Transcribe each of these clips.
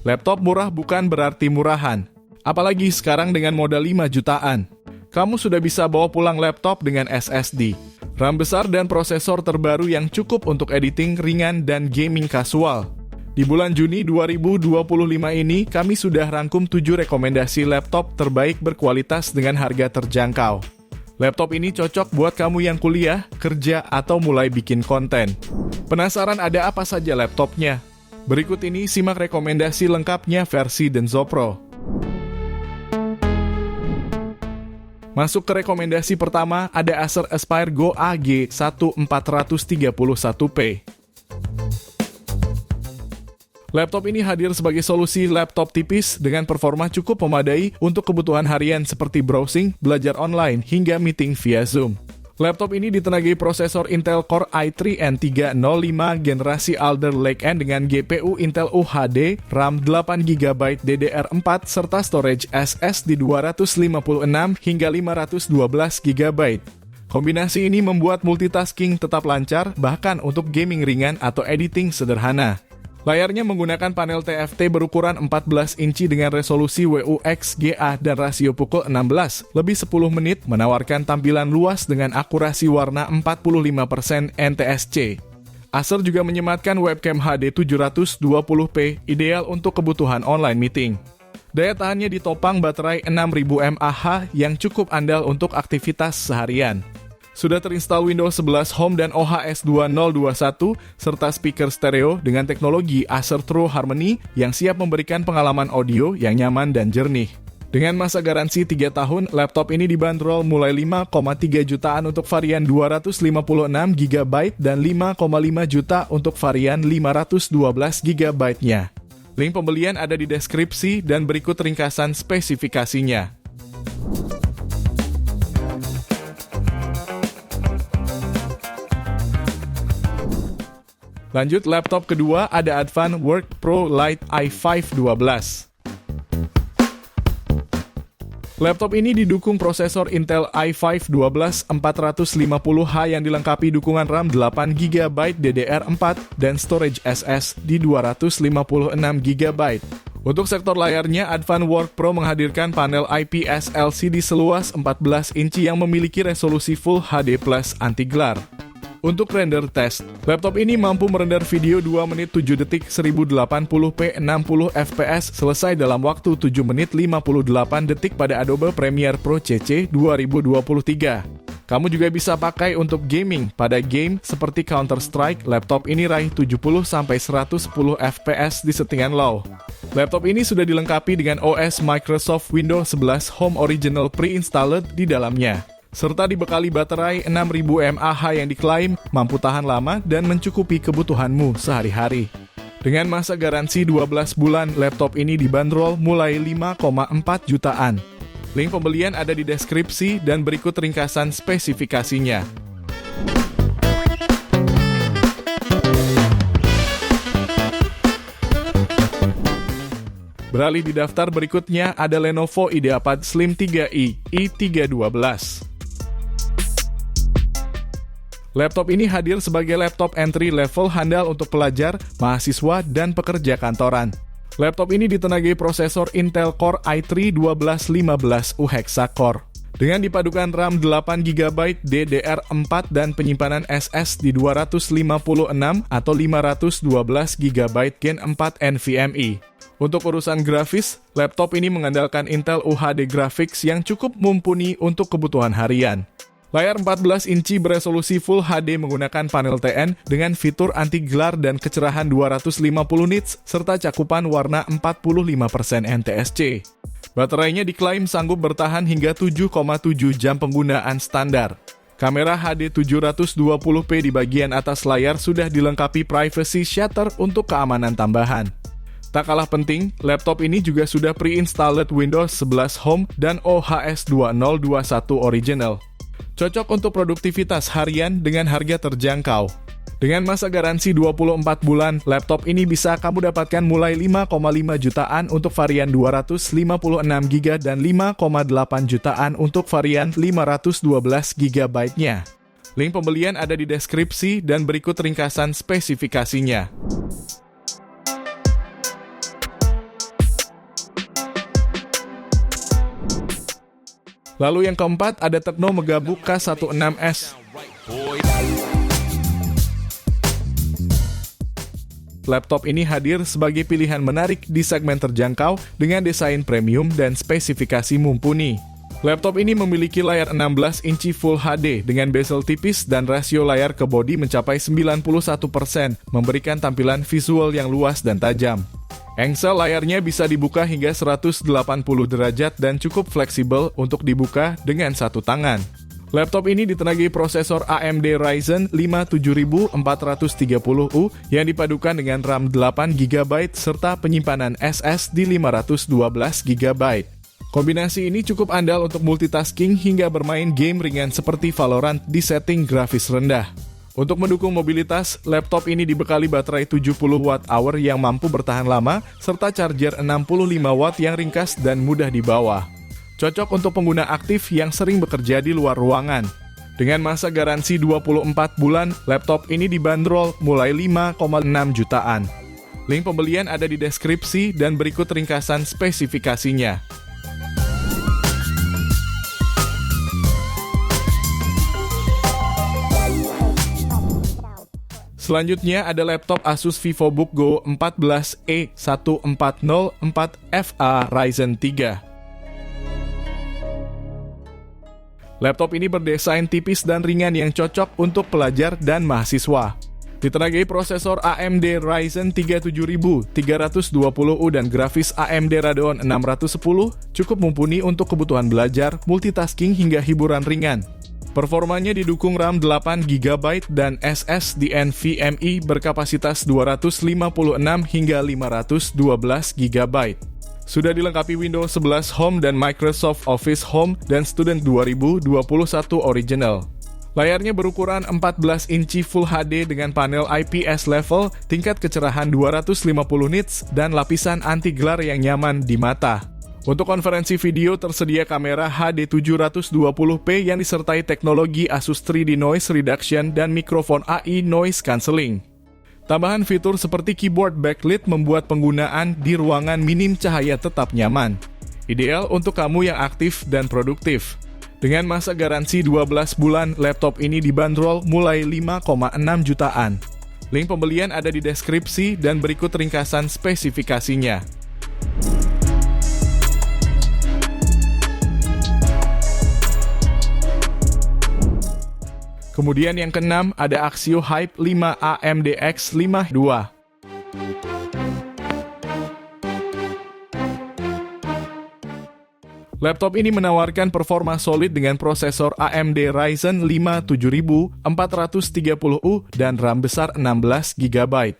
Laptop murah bukan berarti murahan. Apalagi sekarang dengan modal 5 jutaan. Kamu sudah bisa bawa pulang laptop dengan SSD, RAM besar dan prosesor terbaru yang cukup untuk editing ringan dan gaming kasual. Di bulan Juni 2025 ini, kami sudah rangkum 7 rekomendasi laptop terbaik berkualitas dengan harga terjangkau. Laptop ini cocok buat kamu yang kuliah, kerja, atau mulai bikin konten. Penasaran ada apa saja laptopnya? Berikut ini simak rekomendasi lengkapnya versi Denso Pro. Masuk ke rekomendasi pertama, ada Acer Aspire Go AG1431P. Laptop ini hadir sebagai solusi laptop tipis dengan performa cukup memadai untuk kebutuhan harian seperti browsing, belajar online, hingga meeting via Zoom. Laptop ini ditenagai prosesor Intel Core i3-N305 generasi Alder Lake N dengan GPU Intel UHD, RAM 8GB DDR4, serta storage SSD 256 hingga 512GB. Kombinasi ini membuat multitasking tetap lancar, bahkan untuk gaming ringan atau editing sederhana. Layarnya menggunakan panel TFT berukuran 14 inci dengan resolusi WUXGA dan rasio pukul 16, lebih 10 menit menawarkan tampilan luas dengan akurasi warna 45% NTSC. Acer juga menyematkan webcam HD 720p, ideal untuk kebutuhan online meeting. Daya tahannya ditopang baterai 6000 mAh yang cukup andal untuk aktivitas seharian. Sudah terinstall Windows 11 Home dan OHS 2021, serta speaker stereo dengan teknologi Acer True Harmony yang siap memberikan pengalaman audio yang nyaman dan jernih. Dengan masa garansi 3 tahun, laptop ini dibanderol mulai 5,3 jutaan untuk varian 256GB dan 5,5 juta untuk varian 512GB-nya. Link pembelian ada di deskripsi dan berikut ringkasan spesifikasinya. Lanjut, laptop kedua ada Advan Work Pro Lite i5 12. Laptop ini didukung prosesor Intel i5 12450H yang dilengkapi dukungan RAM 8GB DDR4 dan storage SSD 256GB. Untuk sektor layarnya, Advan Work Pro menghadirkan panel IPS LCD seluas 14 inci yang memiliki resolusi Full HD Plus anti-glare. Untuk render test, laptop ini mampu merender video 2 menit 7 detik 1080p 60 fps selesai dalam waktu 7 menit 58 detik pada Adobe Premiere Pro CC 2023. Kamu juga bisa pakai untuk gaming. Pada game seperti Counter-Strike, laptop ini raih 70-110 fps di settingan low. Laptop ini sudah dilengkapi dengan OS Microsoft Windows 11 Home Original pre-installed di dalamnya, serta dibekali baterai 6000 mAh yang diklaim mampu tahan lama dan mencukupi kebutuhanmu sehari-hari. Dengan masa garansi 12 bulan, laptop ini dibanderol mulai 5,4 jutaan. Link pembelian ada di deskripsi dan berikut ringkasan spesifikasinya. Beralih di daftar berikutnya ada Lenovo IdeaPad Slim 3i i312. Laptop ini hadir sebagai laptop entry level handal untuk pelajar, mahasiswa, dan pekerja kantoran. Laptop ini ditenagai prosesor Intel Core i3-1215U Hexa-core. Dengan dipadukan RAM 8GB DDR4 dan penyimpanan SSD 256 atau 512GB Gen 4 NVMe. Untuk urusan grafis, laptop ini mengandalkan Intel UHD Graphics yang cukup mumpuni untuk kebutuhan harian. Layar 14 inci beresolusi Full HD menggunakan panel TN dengan fitur anti-glare dan kecerahan 250 nits serta cakupan warna 45% NTSC. Baterainya diklaim sanggup bertahan hingga 7,7 jam penggunaan standar. Kamera HD 720p di bagian atas layar sudah dilengkapi privacy shutter untuk keamanan tambahan. Tak kalah penting, laptop ini juga sudah pre-installed Windows 11 Home dan OHS 2021 Original. Cocok untuk produktivitas harian dengan harga terjangkau. Dengan masa garansi 24 bulan, laptop ini bisa kamu dapatkan mulai 5,5 jutaan untuk varian 256GB dan 5,8 jutaan untuk varian 512GB-nya. Link pembelian ada di deskripsi dan berikut ringkasan spesifikasinya. Lalu yang keempat ada Tecno Megabook K16S. Laptop ini hadir sebagai pilihan menarik di segmen terjangkau dengan desain premium dan spesifikasi mumpuni. Laptop ini memiliki layar 16 inci Full HD dengan bezel tipis dan rasio layar ke bodi mencapai 91%, memberikan tampilan visual yang luas dan tajam. Engsel layarnya bisa dibuka hingga 180 derajat dan cukup fleksibel untuk dibuka dengan satu tangan. Laptop ini ditenagai prosesor AMD Ryzen 5 7430U yang dipadukan dengan RAM 8GB serta penyimpanan SSD 512GB. Kombinasi ini cukup andal untuk multitasking hingga bermain game ringan seperti Valorant di setting grafis rendah. Untuk mendukung mobilitas, laptop ini dibekali baterai 70Wh yang mampu bertahan lama serta charger 65W yang ringkas dan mudah dibawa. Cocok untuk pengguna aktif yang sering bekerja di luar ruangan. Dengan masa garansi 24 bulan, laptop ini dibanderol mulai 5,6 jutaan. Link pembelian ada di deskripsi dan berikut ringkasan spesifikasinya. Selanjutnya ada laptop Asus VivoBook Go 14E1404FA Ryzen 3. Laptop ini berdesain tipis dan ringan yang cocok untuk pelajar dan mahasiswa. Ditenagai prosesor AMD Ryzen 3 7320U dan grafis AMD Radeon 610, cukup mumpuni untuk kebutuhan belajar, multitasking hingga hiburan ringan. Performanya didukung RAM 8GB dan SSD NVMe berkapasitas 256 hingga 512GB. Sudah dilengkapi Windows 11 Home dan Microsoft Office Home dan Student 2021 Original. Layarnya berukuran 14 inci Full HD dengan panel IPS level, tingkat kecerahan 250 nits, dan lapisan anti-glare yang nyaman di mata. Untuk konferensi video tersedia kamera HD 720p yang disertai teknologi Asus 3D Noise Reduction dan mikrofon AI Noise Cancelling. Tambahan fitur seperti keyboard backlit membuat penggunaan di ruangan minim cahaya tetap nyaman. Ideal untuk kamu yang aktif dan produktif. Dengan masa garansi 12 bulan, laptop ini dibanderol mulai 5,6 jutaan. Link pembelian ada di deskripsi dan berikut ringkasan spesifikasinya. Kemudian yang keenam ada Axio Hype 5 AMD X52. Laptop ini menawarkan performa solid dengan prosesor AMD Ryzen 5 7430U dan RAM besar 16GB.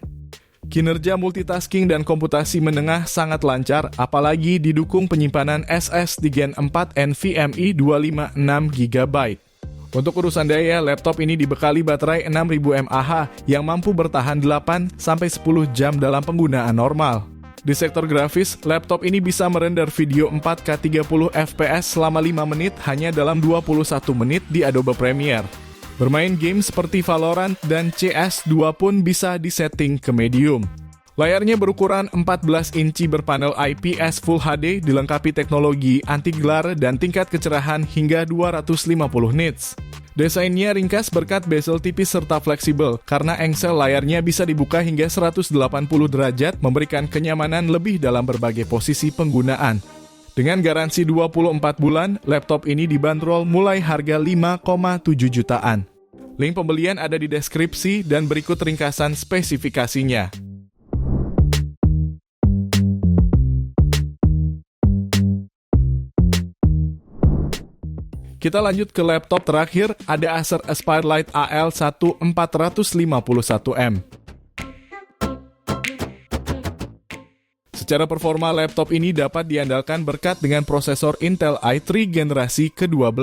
Kinerja multitasking dan komputasi menengah sangat lancar, apalagi didukung penyimpanan SSD Gen 4 NVMe 256GB. Untuk urusan daya, laptop ini dibekali baterai 6000 mAh yang mampu bertahan 8-10 jam dalam penggunaan normal. Di sektor grafis, laptop ini bisa merender video 4K 30 fps selama 5 menit hanya dalam 21 menit di Adobe Premiere. Bermain game seperti Valorant dan CS2 pun bisa disetting ke medium. Layarnya berukuran 14 inci berpanel IPS Full HD dilengkapi teknologi anti-glare dan tingkat kecerahan hingga 250 nits. Desainnya ringkas berkat bezel tipis serta fleksibel karena engsel layarnya bisa dibuka hingga 180 derajat memberikan kenyamanan lebih dalam berbagai posisi penggunaan. Dengan garansi 24 bulan, laptop ini dibanderol mulai harga 5,7 jutaan. Link pembelian ada di deskripsi dan berikut ringkasan spesifikasinya. Kita lanjut ke laptop terakhir, ada Acer Aspire Lite AL1451M. Secara performa, laptop ini dapat diandalkan berkat dengan prosesor Intel i3 generasi ke-12,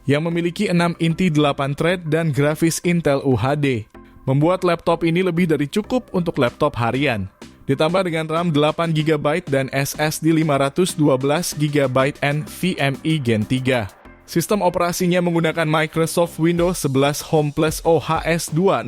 yang memiliki 6 inti 8 thread dan grafis Intel UHD, membuat laptop ini lebih dari cukup untuk laptop harian. Ditambah dengan RAM 8GB dan SSD 512GB NVMe Gen 3. Sistem operasinya menggunakan Microsoft Windows 11 Home Plus OS 2021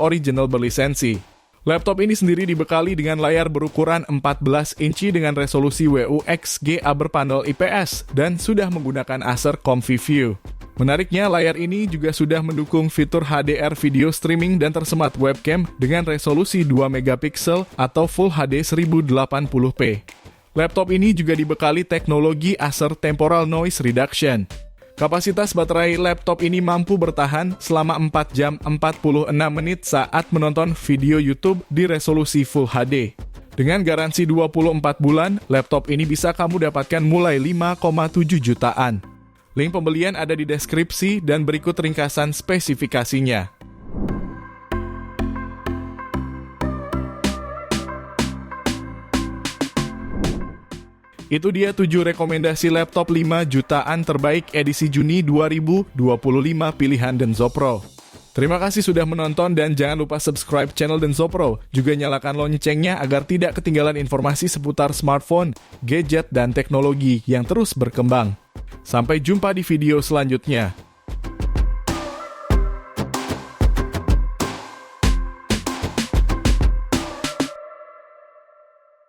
Original berlisensi. Laptop ini sendiri dibekali dengan layar berukuran 14 inci dengan resolusi WUXGA berpanel IPS dan sudah menggunakan Acer ComfyView. Menariknya, layar ini juga sudah mendukung fitur HDR video streaming dan tersemat webcam dengan resolusi 2 megapiksel atau Full HD 1080p. Laptop ini juga dibekali teknologi Acer Temporal Noise Reduction. Kapasitas baterai laptop ini mampu bertahan selama 4 jam 46 menit saat menonton video YouTube di resolusi Full HD. Dengan garansi 24 bulan, laptop ini bisa kamu dapatkan mulai 5,7 jutaan. Link pembelian ada di deskripsi dan berikut ringkasan spesifikasinya. Itu dia 7 rekomendasi laptop 5 jutaan terbaik edisi Juni 2025 pilihan Denso Pro. Terima kasih sudah menonton dan jangan lupa subscribe channel Denso Pro. Juga nyalakan loncengnya agar tidak ketinggalan informasi seputar smartphone, gadget, dan teknologi yang terus berkembang. Sampai jumpa di video selanjutnya.